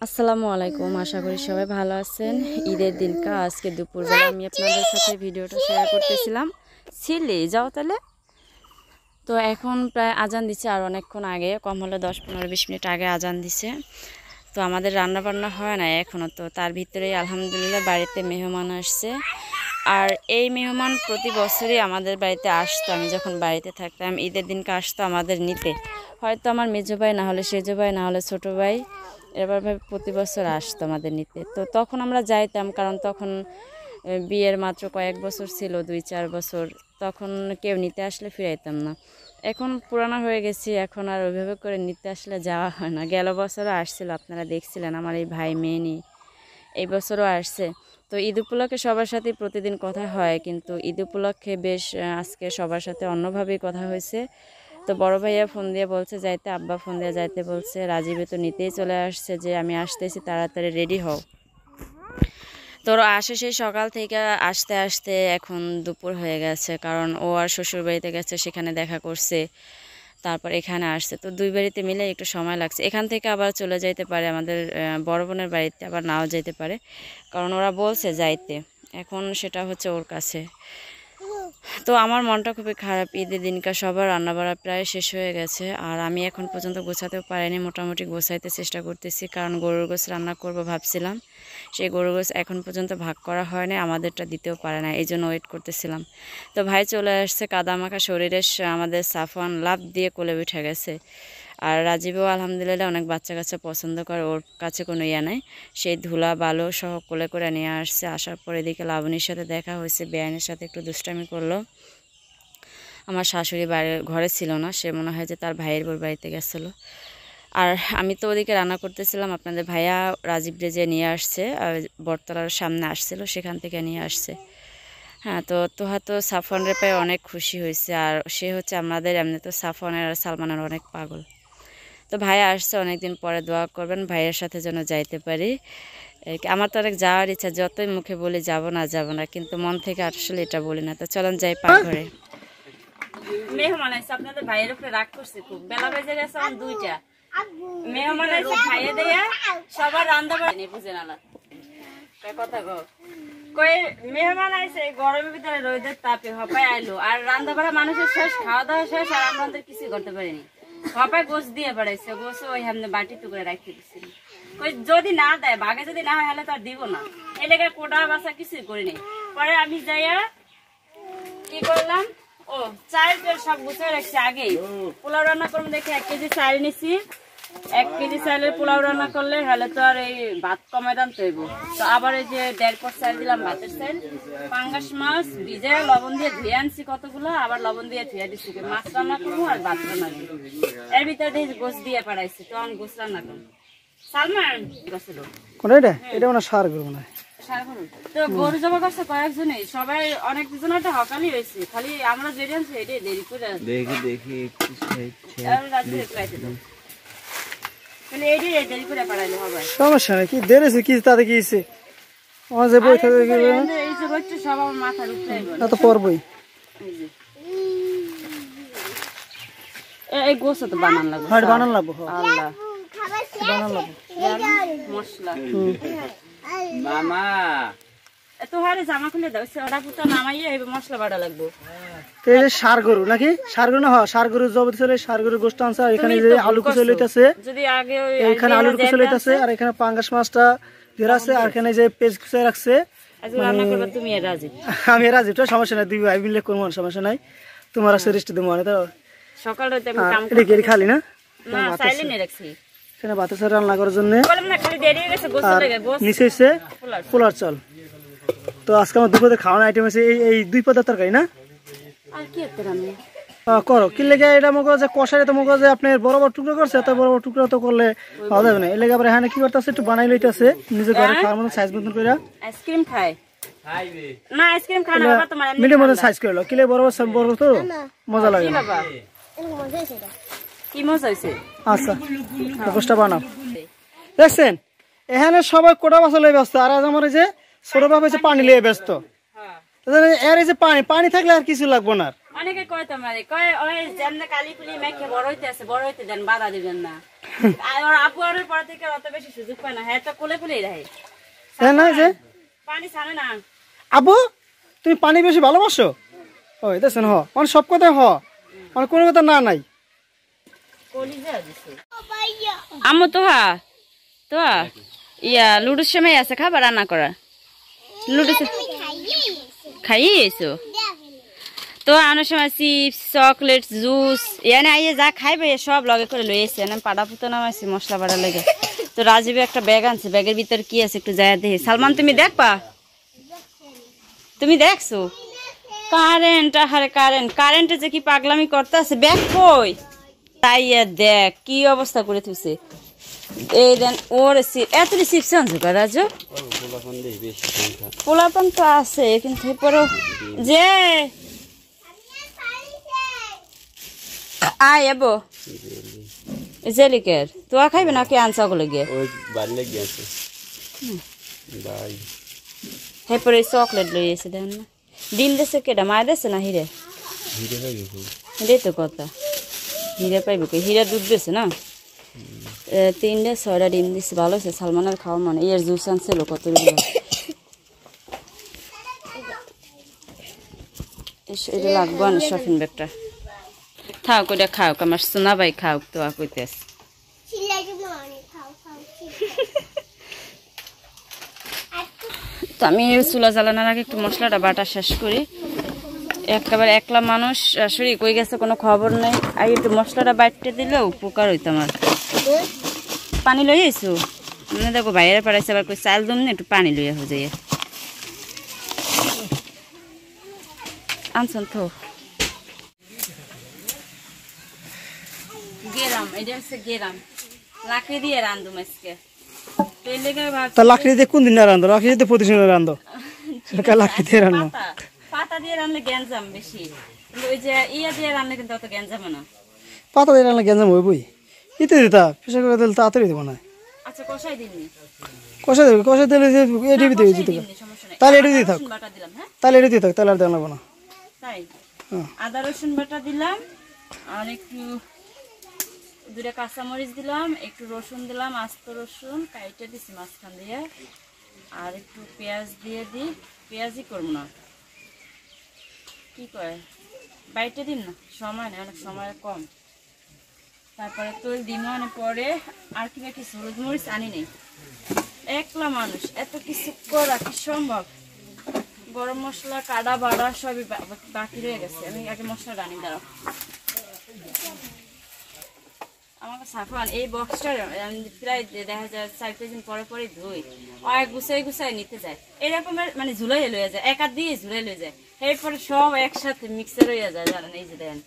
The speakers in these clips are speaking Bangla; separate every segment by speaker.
Speaker 1: আসসালামু আলাইকুম, আশা করি সবাই ভালো আছেন। ঈদের দিনকা আজকে দুপুরবেলা আমি আপনাদের সাথে ভিডিওটা শেয়ার করতেছিলাম। ছিলে যাও তাহলে। তো এখন প্রায় আজান দিচ্ছে, আর অনেকক্ষণ আগে, কম হলে 10-15-20 মিনিট আগে আজান দিছে। তো আমাদের রান্না বান্না হয় না এখনও। তো তার ভিতরেই আলহামদুলিল্লাহ বাড়িতে মেহমান আসছে। আর এই মেহমান প্রতি বছরই আমাদের বাড়িতে আসতো। আমি যখন বাড়িতে থাকতাম ঈদের দিনকে আসতো আমাদের নিতে। হয়তো আমার মেজো ভাই, না হলে সেজো ভাই, না হলে ছোটো ভাই, এবার ভাবে প্রতি বছর আসতো আমাদের নিতে। তো তখন আমরা যাইতাম, কারণ তখন বিয়ের মাত্র কয়েক বছর ছিল, 2-4 বছর। তখন কেউ নিতে আসলে ফিরাইতাম না। এখন পুরানো হয়ে গেছি, এখন আর ওইভাবে করে নিতে আসলে যাওয়া হয় না। গেল বছরও আসছিল, আপনারা দেখছিলেন আমার এই ভাই মেয়ে নিয়ে। এই বছরও আসছে। তো ঈদ উপলক্ষে সবার সাথে প্রতিদিন কথা হয়, কিন্তু ঈদ উপলক্ষে বেশ আজকে সবার সাথে অন্যভাবেই কথা হয়েছে। তো বড় ভাইয়া ফোন দিয়ে বলছে যাইতে, আব্বা ফোন দিয়ে যাইতে বলছে, রাজীবে তো নিতেই চলে আসছে যে আমি আসতেছি, তাড়াতাড়ি রেডি হও। তোর আসে সেই সকাল থেকে আসতে আসতে এখন দুপুর হয়ে গেছে, কারণ ও আর শ্বশুর বাড়িতে গেছে, সেখানে দেখা করছে, তারপর এখানে আসছে। তো দুই বাড়িতে মিলে একটু সময় লাগছে। এখান থেকে আবার চলে যাইতে পারে আমাদের বড় বোনের বাড়িতে, আবার নাও যেতে পারে, কারণ ওরা বলছে যাইতে। এখন সেটা হচ্ছে ওর কাছে। তো আমার মনটা খুবই খারাপ। ঈদের দিনকার সবার রান্নাবাড়া প্রায় শেষ হয়ে গেছে, আর আমি এখন পর্যন্ত গোছাতেও পারিনি। মোটামুটি গোছাইতে চেষ্টা করতেছি, কারণ গরুর গোছ রান্না করব ভাবছিলাম। সেই গরুর গোছ এখন পর্যন্ত ভাগ করা হয়নি, আমাদেরটা দিতেও পারে না, এই জন্য ওয়েট করতেছিলাম। তো ভাই চলে আসছে, কাদামাখা শরীরে আমাদের সাফওয়ান লাফ দিয়ে কোলে উঠে গেছে। আর রাজীবও আলহামদুলিল্লাহ অনেক বাচ্চা কাচ্চা পছন্দ করে, ওর কাছে কোনো ইয়া নাই। সেই ধুলা বালু সহ কোলে করে নিয়ে আসছে। আসার পর এদিকে লাবণীর সাথে দেখা হয়েছে, বেআইনের সাথে একটু দুষ্টামি করলো। আমার শাশুড়ি ঘরে ছিল না, সে মনে হয় যে তার ভাইয়ের বোর বাড়িতে গেছিলো। আর আমি তো ওদিকে রান্না করতেছিলাম, আপনাদের ভাইয়া রাজীব রেজে নিয়ে আসছে, আর বটতলার সামনে আসছিল, সেখান থেকে নিয়ে আসছে। হ্যাঁ, তো তোহা তো সাফওয়ানের পায়ে অনেক খুশি হয়েছে। আর সে হচ্ছে আমাদের এমনি তো সাফওয়ানের আর সালমানের অনেক পাগল। তো ভাইয়া আসছে, অনেকদিন পরে দোয়া করবেন ভাইয়ের সাথে যেন যাইতে পারি। আমার তো অনেক যাওয়ার ইচ্ছা, যতই মুখে বলি যাব না, কিন্তু মন থেকে আসলে এটা বলি না। তো চলেন যাই পাকঘরে। মেহমান আছে, আপনাদের ভাইয়ের উপরে রাগ করছে খুব। বেলা বেজে গেছে 2টা। মেহমান আছে, খাইয়ে দেয়া সবার রান্না বাড়ি বুঝে না কথা গো। কই মেহমান আছে, গরমের ভিতরে রোদের তাপে হপায় আইলো, আর রান্না বাড়া মানুষের শেষ, খাওয়া দাওয়া শেষ, আর আমরা কিছুই করতে পারিনি। হপায় গোছ দিয়ে বাড়াইছে, গোছ ওই সামনে বাটি টুকরে রাখতে দিচ্ছিল। কই যদি না দেয়, ভাগে যদি না হয় তাহলে তো আর দিব না। এই লেগে কোটা বাসা কিছুই করিনি। পরে আমি যাইয়া কি করলাম, ও চাল সব গুছিয়ে রাখছি আগেই। পোলাও রান্না করবো দেখে 1 কেজি চাল নিছি। 1 কেজি চালের পোলাও রান্না করলে হলে তো আর এই ভাত কমে দাম তৈব। তো আবার এই যে 1.5 পট চাল দিলাম, ভাতের চাল। পাঙ্গাস মাছ ভিজে লবণ দিয়ে ধুয়ে আনছি কতগুলো, আবার লবণ দিয়ে ধুয়ে দিচ্ছি। মাছ রান্না করবো আর ভাত রান্না করবো। এর ভিতরে দিয়ে গোছ দিয়ে পাঠাইছি, তো আমি গোছ রান্না করবো। সালমান
Speaker 2: কোন এটা? এটা মানে সার গরু মনে হয়।
Speaker 1: তো গরু জমা করছে কয়েকজনই, সবাই অনেক দুজনটা হকালি হয়েছে, খালি আমরা যেটা আনছি এটাই দেরি করে দেখি
Speaker 2: সমস্যা নাই, কি দেরেছে কি তাতে কি হয়েছে? আমার যে বই থাকে
Speaker 1: এই যে রোদটা সব আমার মাথার উপরে
Speaker 2: তো পরবই।
Speaker 1: এই গোছ তো বানান লাগবে,
Speaker 2: হ্যাঁ বানান লাগবে,
Speaker 1: আল্লাহ
Speaker 2: বানান লাগবে
Speaker 1: মশলা। মামা এত হারে জামা খুলে দাও, ওরা পুতা নামাইয়ে এই মশলা বাটা লাগবে।
Speaker 2: এই যে সার গরু নাকি? সার গরু না, সার গরু জবত চলে, সার গরু গোশত আনছে। আর এখানে যে আলু কুচি লইতাছে,
Speaker 1: যদি আগে
Speaker 2: এখানে আলুর কুচি লইতাছে, আর এখানে পাঙ্গাস মাছটা ধরে আছে, আর এখানে যে পেঁয়াজ কুচি রাখছে।
Speaker 1: রান্না করবে তুমি আর রাজীব?
Speaker 2: আমি রাজীব, তো সমস্যা নাই, দুই ভাই মিলে করবো, সমস্যা নাই। তোমার আছে রেস্ট দেবো মানে। তো
Speaker 1: সকাল রাতে আমি কাম
Speaker 2: করি খালি না,
Speaker 1: না চাইলে নিয়ে রাখছি
Speaker 2: এখানে ভাতের সাথে রান্না করার জন্য।
Speaker 1: বললাম না খালি দেরি হয়ে গেছে, গোছ লাগে গোছ
Speaker 2: নিচে হচ্ছে পোলার চাল। তো আজকে আমার দুপুরে খাওয়ানোর আইটেম আছে এই 2 পদের তরকারি না।
Speaker 1: আর কি এত রান্না
Speaker 2: করো কি লেগে? এটা মনে করো যে কষাই, তো মনে করো যে আপনার বড় বড় টুকরো করছে, এত বড় বড় টুকরো তো করলে খাওয়া যাবে না। এই লেগে আবার এখানে কি করতেছে, একটু বানাই লইতেছে নিজের ঘরে খাওয়ার মতো সাইজ মতন করে।
Speaker 1: আইসক্রিম খায় না? আইসক্রিম খায় না বাবা, তোমার
Speaker 2: মিডিয়াম মতো সাইজ করে লো, কিলে বড় বড় তো মজা লাগে।
Speaker 1: কি মজা হয়েছে?
Speaker 2: আচ্ছা গোষ্ঠটা বানাও। দেখছেন এখানে সবাই কোটা বাসা লয়ে ব্যস্ত, আর আজ আমার এই যে ছোট বাপ হয়েছে পানি লিয়ে ব্যস্ত। এর এই যে পানি থাকলে আর কিছু লাগবো না।
Speaker 1: অনেকে কয় তোমার কয় ওই যেমন কালি পুলি মেখে বড় হইতে আছে বড় হইতে দেন বাধা দিবেন না আর ওর আব্বু আর পর থেকে অত বেশি সুযোগ পায় না হ্যাঁ তো কোলে কোলেই রাখে
Speaker 2: না যে
Speaker 1: পানি ছাড়ে না
Speaker 2: আব্বু তুমি পানি বেশি ভালোবাসো ওই দেখছেন মানে সব কথা মানে কোনো কথা না নাই
Speaker 1: আম্মু তো ইয়া লুডুর সময় আছে খাবার রান্না করা লুডু খাইয়েছো তো আনার সময় চিপস চকলেট জুস এনে আইয়ে যা খাইবে সব লগে করে লইয়েছে এনে পাড়া পুতো নামাইছি মশলা বাড়া লেগে তো রাজীবে একটা ব্যাগ আনছে ব্যাগের ভিতর কি আছে একটু যায় দেখি সালমান তুমি দেখবা তুমি দেখছো কারেন্টে যে কি পাগলামি করতে আছে ব্যাগ কই তাই দেখ কি অবস্থা করে তুইছে এই দেন ওর এত চিপস আনছো রাজু পোলাপান তো আছে কিন্তু পরে যে আয় এবো জেলিকের তোয়া খাইবে নাকি আনছা ওগুলো গিয়ে এরপরে চকলেট লই এসে দেন না ডিম দেশে কেটা মায় দেশে না হিরে হিরে তো কথা হিরে পাইবে কি হিরে দুধ দিয়েছে না 3টা 6টা ডিম দিচ্ছে ভালো হয়েছে সালমানের খাওয়া মানে এর জুস আনছিল কত এটা লাগবো না শপিং ব্যাগটা থাক ওটা খাও আমার সোনা ভাই খাও তো কইতে তো আমি চুলা জ্বালানোর আগে একটু মশলাটা বাটা শেষ করি একেবারে একলা মানুষ আসলে কই গেছে কোনো খবর নেই আর একটু মশলাটা বাইটে দিলেও উপকার হইতো আমার পানি লই আইসো মানে দেখো বাইরে পাড়াইছে আবার কই চাল দম না একটু পানি লইয়া হয়ে যায় আনছেন তো গেরাম এটা হচ্ছে গেরাম লাকড়ি দিয়ে রান্ধুম আজকে
Speaker 2: তা লাকড়ি দিয়ে কোন দিন রান্ধো লাকড়ি দিয়ে প্রতিদিন রান্ধো লাকড়ি দিয়ে রান্ধো
Speaker 1: পাতা দিয়ে রান্নলে গ্যাঞ্জাম বেশি কিন্তু ওই যে ইয়া দিয়ে রান্নলে কিন্তু অত গ্যাঞ্জাম না
Speaker 2: পাতা দিয়ে রান্নলে গ্যাঞ্জাম হইবই ইতে দিতা প্রেসার করে দিলে তাড়াতাড়ি দেবো না
Speaker 1: আচ্ছা কষাই দিননি
Speaker 2: কষাই দিলে এটি দিতে দিতে তাহলে এটি দিয়ে থাক তাহলে এটি দিয়ে থাক তাহলে আর দেওয়া লাগবো না
Speaker 1: তাই আদা রসুন বাটা দিলাম আর একটু 2টা কাঁচামরিচ দিলাম একটু রসুন দিলাম আস্ত রসুন কাইটে দিছি মাঝখান দিয়ে আর একটু পেঁয়াজ দিয়ে দিই পেঁয়াজই করবো না কি কয় বাইটে দিন না সময় নেই অনেক সময় কম তারপরে তো দিন পরে আর কি বাকি হলুদ মরিচ আনি নেই একলা মানুষ এত কিছু করা কি সম্ভব গরম মশলা কাটা বাড়া সবই বাকি রয়ে গেছে আমি আগে মশলা রানি দাঁড়াও আমাকে সাফান এই বক্সটা প্রায় দেখা যায় 4-5 দিন পরে পরে ধুই আর গুছাই নিতে যায় এরকমের মানে ঝুলাই লয়ে যায় এক হাত দিয়ে ঝুলাই লয়ে যায় এরপরে সব একসাথে মিক্সার হয়ে যায় জানেন এই যে দেন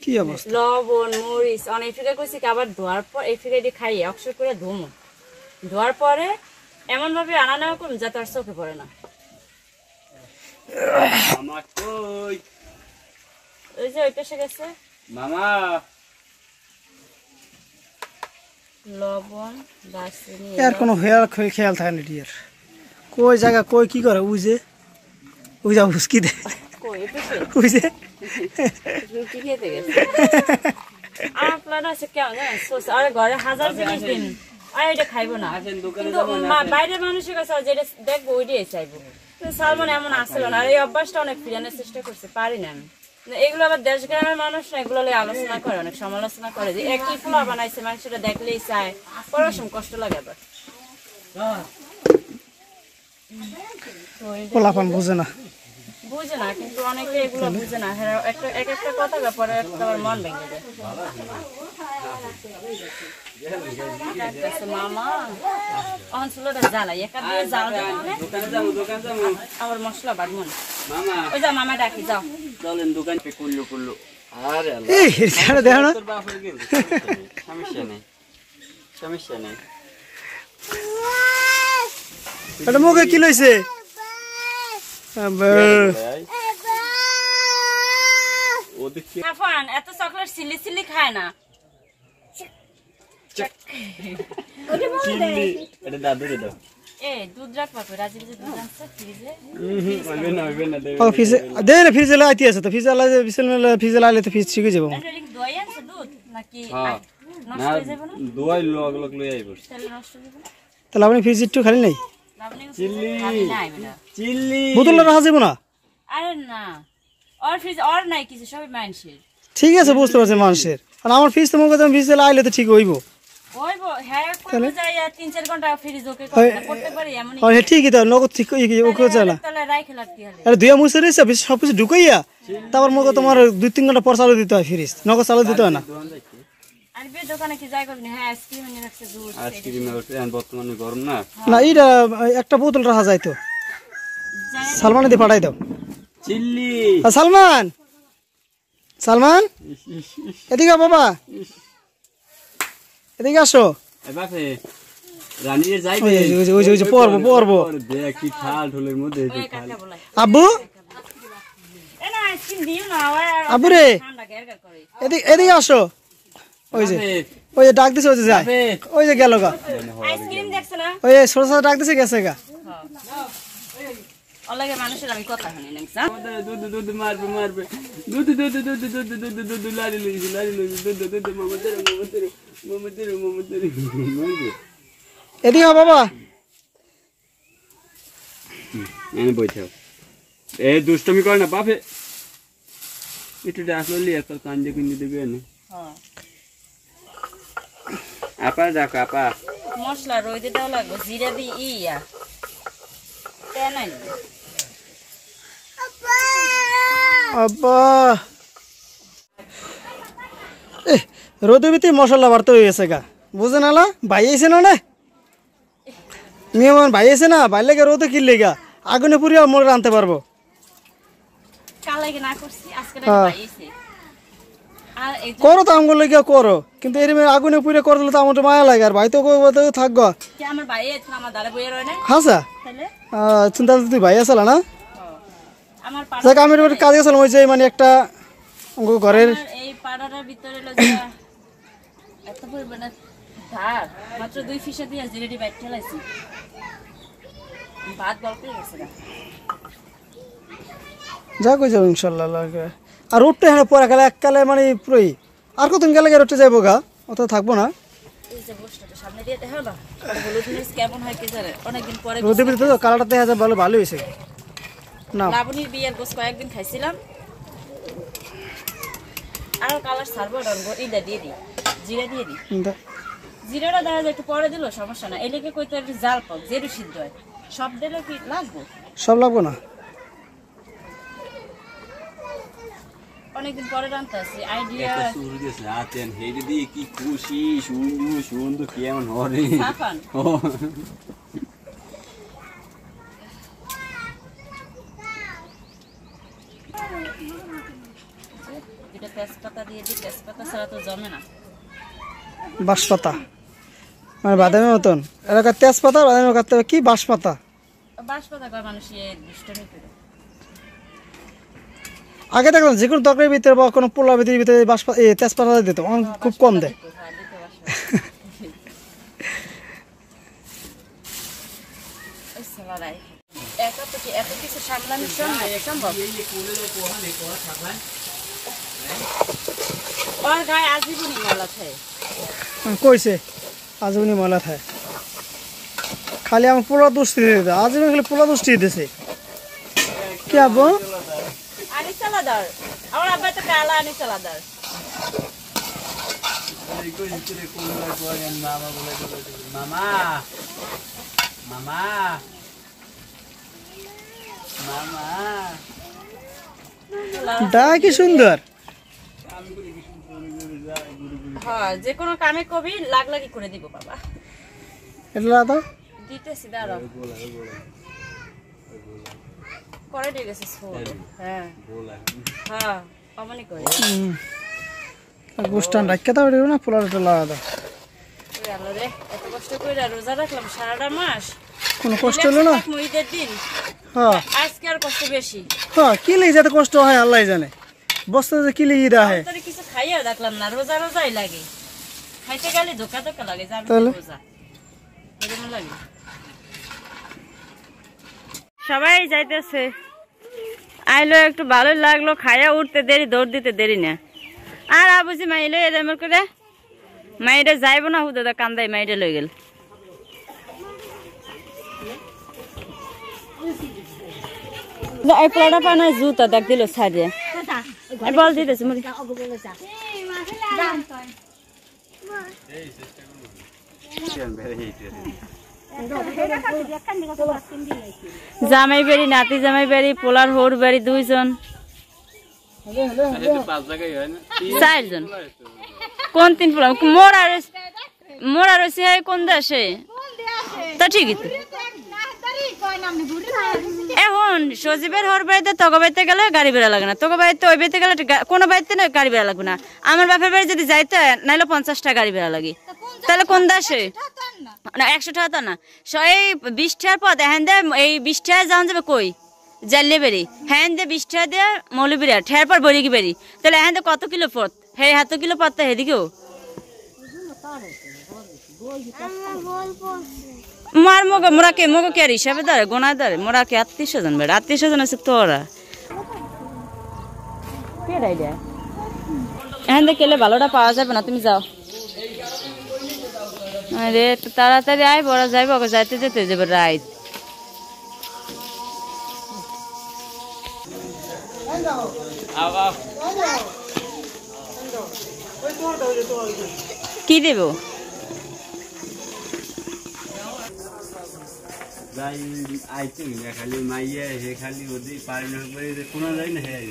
Speaker 1: লবণ মরিচ অনেক ফিরে করছি আবার ধোয়ার পর এই ফিরে খাইয়ে অক্সর করে ধোয়ার পরে এমন ভাবে আনা নেওয়া করুন যাতে আর চোখে পড়ে না ওই যে ওই পেশে গেছে মামা লবণ দারচিনি
Speaker 2: এর কোনো খেয়াল থাকে না ডিয়ার কই জায়গা কই কি করে ওই যা উস্কি দে
Speaker 1: কই পেশে
Speaker 2: ওই যে
Speaker 1: রুটি খেতে গেছে আমার প্ল্যান আছে কেমন জানেন আরে ঘরে হাজার জিনিস দিন আর এটা খাইবো না কিন্তু বাইরের মানুষের কাছে যেটা দেখবো ওইটাই চাইবো কিন্তু সালমান এমন আসলো না আর এই অভ্যাসটা অনেক ফিরানোর চেষ্টা করছে পারি না আমি এগুলো আবার দেশ গ্রামের মানুষ না এগুলো আলোচনা করে অনেক সমালোচনা করে যে একই পোলা বানাইছে মানুষটা দেখলেই চায় পড়াশোনা কষ্ট লাগে আবার
Speaker 2: পোলাপান বুঝে না
Speaker 1: কিন্তু অনেকে এগুলো বুঝে না এক একটা কথা ব্যাপারে একবার মন ভেঙে যায় মামা অঞ্চলটা জ্বালাই একা দিয়ে জাল আবার মশলা বাড়বো না ওই যা মামা ডাকি যাও চলেন দোকান পে কুল্লু আরে
Speaker 2: এই ছেড়ে দাও না
Speaker 3: সমস্যা নেই
Speaker 2: এটা মুখে কি লইছে
Speaker 1: আফান এত চকলেট সিলি খায় না
Speaker 3: চিল্লি এটা দাদু রে দাও
Speaker 1: এ দুধ রাখবা কই রাজির যে দুধ আছে ফ্রিজে
Speaker 2: ও ফ্রিজে দে না ফ্রিজে লাইতে আছে তো ফ্রিজে লাইতে বিসমিল্লাহ ফ্রিজে লাইলে তো ফ্রিজ শিখে যাব
Speaker 1: এটা কি দই আছে দুধ নাকি
Speaker 3: হ্যাঁ
Speaker 1: নষ্ট
Speaker 3: না
Speaker 1: হয়ে যাবে না
Speaker 3: দোয়াই লগ লগ লই আইবো
Speaker 1: তাহলে নষ্ট হয়ে যাবে না
Speaker 2: তাহলে আপনি ফ্রিজ একটু খালি নাই
Speaker 1: লাবণী
Speaker 3: চিল্লি
Speaker 1: খাবি না বেটা
Speaker 3: চিল্লি
Speaker 2: বোতলটা রাখা যাবে না
Speaker 1: আরে না আর ফ্রিজ আর নাই কিছু সবই মাইনসের
Speaker 2: ঠিক আছে বুঝতে পারছি মানুষের আর আমার ফ্রিজ তো মনে করতাম ফ্রিজে লাইলে তো ঠিক হইব
Speaker 1: ওইবো হ্যাঁ কইবো যাই আর 3-4 ঘন্টা ফ্রিজ ওকে করতে পারি এমনই
Speaker 2: আর হ্যাঁ ঠিকই তো নগদ ঠিক ওকে চলা
Speaker 1: তাহলে রাইখে লাগতে হলে
Speaker 2: আরে দুইয়া মুছে রয়েছে সব কিছু ঢুকাইয়া তারপর মনে করো তোমার 2-3 ঘন্টা পর চালু দিতে হয় ফ্রিজ নগদ চালু দিতে হয় না
Speaker 3: দোকান যাইছি
Speaker 1: আর বে দোকানে কি যাই করবি হ্যাঁ আইসক্রিম এনে রাখছে দুধ
Speaker 3: আইসক্রিম এখন বর্তমানে গরম না
Speaker 2: না এইটা একটা বোতল রাখা যায় তো
Speaker 1: জানি
Speaker 2: সালমান দিয়ে পাঠাই দাও
Speaker 3: চিল্লি
Speaker 2: সালমান সালমান এদিকে বাবা এদিকে আসো
Speaker 3: এ বাপে রানীর যাইবে
Speaker 2: ওই যে পড়বো
Speaker 3: দেখ কি খাল ঢোলের মধ্যে
Speaker 1: ওই কাকা বলাই
Speaker 2: আব্বু
Speaker 1: এ না আইসক্রিম দিও না ওই
Speaker 2: আব্বু রে
Speaker 1: ঠান্ডা গেরগা করে
Speaker 2: এদিকে আসো ওই যে ডাক দিছে ওই যে যায় ওই যে গেল গা
Speaker 1: আইসক্রিম দেখছ না
Speaker 2: ওই ছোট ছোট ডাক দিছে গেছে গা
Speaker 1: অলগে মানুষের আমি কথা শুনি না
Speaker 3: দুধ দুধ মারবে মারবে দুধ দুধ দুধ দুধ দুধ দুধ লারি লই দুধ দুধ মমতের মারবে
Speaker 2: এদিকে আও বাবা
Speaker 3: এনে বইছাও এ দুষ্টমি কর না বাপে একটু ডাকলো লিয়ে তোর কান্দে কিনে দেবে না
Speaker 1: হ্যাঁ
Speaker 3: আপা দেখো আপা
Speaker 1: মশলা রইতে দাও লাগবে জিরা দি ইয়া কেন
Speaker 2: আব্বা রোদে ভিতরে মশলা বাড়তে হয়ে গেছে গা বুঝে নালা ভাই আইছে না না মেহমান ভাই আছে না ভাই লেগে রোদে কিনলে গা আগুনে পুড়িয়া মোড়ে আনতে পারবো
Speaker 1: কালাইকে না করছি আজকে পাইছে আর এই
Speaker 2: করো তো আমগুলো লেগে করো কিন্তু এর আগুনে পুড়ে করে দিলে তো আমার তো মায়া লাগে আর ভাই তো থাকবো
Speaker 1: কি আমার ভাই এত আমার দাঁড়ে বইয়ে রয় না
Speaker 2: হাসা
Speaker 1: তাহলে
Speaker 2: চিন্তা তুই ভাই আসল না
Speaker 1: আমার
Speaker 2: যাক আমি একটু কাজে গেছিলাম ওই যে মানে একটা ঘরের
Speaker 1: এই পাড়াটার ভিতরে লজা এত পরিমাণে ধার মাত্র 2 ফিসা দিয়ে জিরেডি বাইক ঠেলাইছি ভাত গল্প গেছে না
Speaker 2: যাক ওই যাবো ইনশাল্লাহ আর রোডটা হ্যাঁ পরে গেলে এককালে মানে পুরোই আর কতদিন গেলে রোডটা যাইবো গা অত থাকবো না
Speaker 1: এই যে বসটা সামনে দিয়ে দেখো না হলুদ মিক্স কেমন হয় কি জানে অনেকদিন পরে
Speaker 2: রোদে ভিতরে তো কালারটা দেখা যায় ভালো হয়েছে না
Speaker 1: লাবণীর বিয়ের গোস কয়েকদিন খাইছিলাম আর কালার সারবো রঙ ইদা দিয়ে দিই জিরা দিয়ে দিই জিরাটা দেখা যায় একটু পরে দিল সমস্যা না এলেকে কইতে একটু জাল পাক যেরু সিদ্ধ হয় সব দিলে কি লাগবে
Speaker 2: সব লাগবো না
Speaker 1: অনেকদিন পরে রান্তা আছে আইডিয়া
Speaker 3: সুর গেছে আতেন হেডে দিয়ে কি খুশি সুন্দর কেমন হরে
Speaker 1: সাফান এটা তেজপাতা দিয়ে দিই তেজপাতা ছাড়া তো জমে না
Speaker 2: বাঁশপাতা মানে বাদামের মতন এলাকার তেজপাতা বাদামের কাটতে হবে কি বাঁশপাতা
Speaker 1: বাঁশপাতা কয় মানুষ দুষ্টমি করে
Speaker 2: আগে দেখলাম যে কোনো তরকারির ভিতরে বা কোনো পোলা ভিতরে বাঁশপাতা তেজপাতা দিত খুব কম দেয়
Speaker 1: এত কিছু সামলানো সম্ভব ওর গায়ে আজীবনই ময়লা থাকে
Speaker 2: কইছে আজীবনী ময়লা থাকে খালি আমার পোলা দুষ্টি দিতে আজীবন খালি পোলা দুষ্টি দিতেছে কি আব্বু
Speaker 1: আনি চালাদার আমার আব্বা তো কালা আনি চালাদার
Speaker 3: মামা মামা মামা
Speaker 2: ডা কি সুন্দর
Speaker 1: হ্যাঁ যে কোনো কামে কবি লাগলাগি করে দিব বাবা
Speaker 2: এটা তো
Speaker 1: দিতেছি দাঁড়াও করে দিয়ে গেছে হ্যাঁ হ্যাঁ অমনি করে
Speaker 2: গোষ্ঠান রাখতে দাও না পোলাটা টোলা দাও
Speaker 1: রে এত কষ্ট করে রোজা রাখলাম সারাটা মাস
Speaker 2: কোনো কষ্ট হলো না
Speaker 1: ঈদের দিন
Speaker 2: হ্যাঁ
Speaker 1: আজকে আর কষ্ট বেশি
Speaker 2: হ্যাঁ কি লেগে যাতে কষ্ট হয় আল্লাহ জানে বস্তা যে কি লেগে দেওয়া হয়
Speaker 1: তোর কিছু খাইয়া দেখলাম না রোজা রোজাই লাগে খাইতে গেলে ধোকা ধোকা লাগে
Speaker 2: তাহলে?
Speaker 1: রোজা এরকম লাগে সবাই যাইতেছে। আইলো একটু ভালোই লাগলো, খায়া উঠতে দেরি, দৌড় দিতে দেরি না। আর আবুজি মাইলো এদের করে মাইরে যাইব না, হুদা কান্দাই মাইরে লই গেল। পোলাটা পানা জুতা দেখ দিল ছাড়িয়ে বল দিতেছে মুড়ি। জামাই বাড়ি, নাতি জামাই বাড়ি, পোলার হোর বাড়ি 2 জন, 4 জন। কোন 3 পোলা? মোরা রয়েছে কোন দেশে? তা ঠিকই তো। এখন সজীবের হর বাড়িতে তোকে বাড়িতে গেলে গাড়ি বেড়া লাগে না, তোকে বাড়িতে ওই বাড়িতে গেলে কোনো বাড়িতে না গাড়ি বেড়া লাগবে না। আমার বাপের বাড়ি যদি যাইতে নাইলে 50 টাকা গাড়ি বেড়া লাগে, তাহলে কোন দেশে? না 100 টাকা তো না, এই 20 টাকার পথ হ্যান দে, এই 20 টাকা যাওয়া যাবে কই? জাল্লে বেরি হ্যান দে 20 টাকা দিয়ে মৌলবিরা ঠের পর বড়ি কি বেরি, তাহলে হ্যান দে কত কিলো পথ? হ্যাঁ এত কিলো পথ তো হেদিকেও মার মগ মোরা কে মগ কে আর হিসাবে ধরে গোনা ধরে, মোরা কে 800 বেড়া, 800 আছে তোরা এখান থেকে কেলে ভালোটা পাওয়া যাবে না, তুমি যাও। আরে তাড়াতাড়ি আয়, বড় যাইব, যাইতে যেতে যাবে রাইত। কি দেব?
Speaker 3: খালি মাইয়া হে খালি ওদের পারে না কোনো যায় না হ্যাঁ।